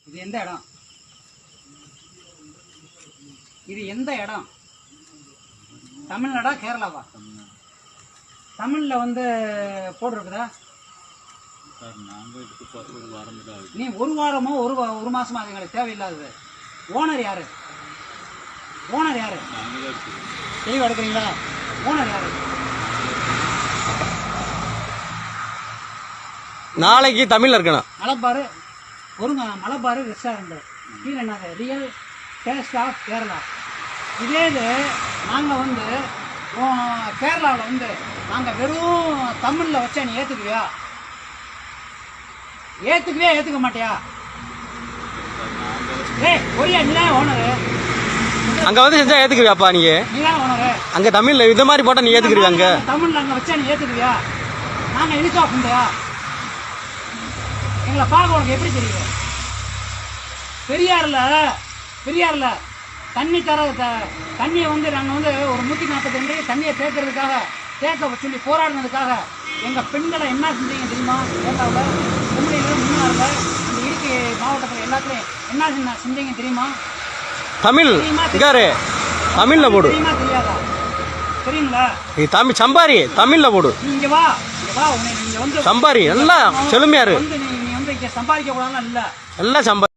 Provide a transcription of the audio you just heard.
இது எந்த இடம்? இது எந்த இடம்? தமிழ்நாடா கேரளாவா? தமிழ்ல வந்து போட்டிருக்குதா? நீ ஒரு வாரமோ ஒரு மாசமா அது எங்களுக்கு தேவையில்லாதது. ஓனர் யாரு? ஓனர் யாரு? தெளிவா எடுக்கிறீங்களா? ஓனர் யாரு? நாளைக்கு தமிழ்ல இருக்கணும். மலபார் ஒருங்க, மலபார் ரெஸ்டாரண்ட் கீழே என்னது ரியல் டேஸ்ட் ஆஃப் கேரளா. இதே இது நாங்கள் வந்து கேரளாவில் வந்து நாங்கள் வெறும் தமிழில் வச்சா நீ ஏற்றுக்குவியா? ஏற்றுக்க மாட்டியா? ஒரியா நீதான் ஓனரு. அங்க வந்து செஞ்சா ஏத்துக்குவியாப்பா? நீதான் ஓனரு. அங்க தமிழ்ல இது மாதிரி போட்டா நீ ஏத்துக்குவியா? அங்க தமிழ்ல அங்க வச்சா நீ ஏத்துக்குவியா? நாங்க இனிச்சா புண்டையா? எங்களை பார்க்க உனக்கு எப்படி தெரியும்? பெரியார்ல தண்ணியை வந்து நாங்கள் வந்து ஒரு 142 தண்ணியை தேக்க சொல்லி போராடினதுக்காக எங்கள் பெண்களை என்ன செஞ்சீங்க தெரியுமா? கேரளாவில், குமரியில், மூணாறில், இந்த இடுக்கி மாவட்டத்தில் எல்லாத்துலையும் என்ன செஞ்சீங்க தெரியுமா? தமிழ் தமிழ்ல போடு. தெரியுமா தெரியாதா? தெரியுங்களா? தமிழ் சம்பாரி தமிழ்ல போடு. நீங்க வா உன்னை நீங்க வந்து சம்பாரி எல்லாம் செழுமையாரு வந்து நீ வந்து இங்க சம்பாதிக்க கூடாதுன்னு இல்ல, எல்லாம் சம்பாரி.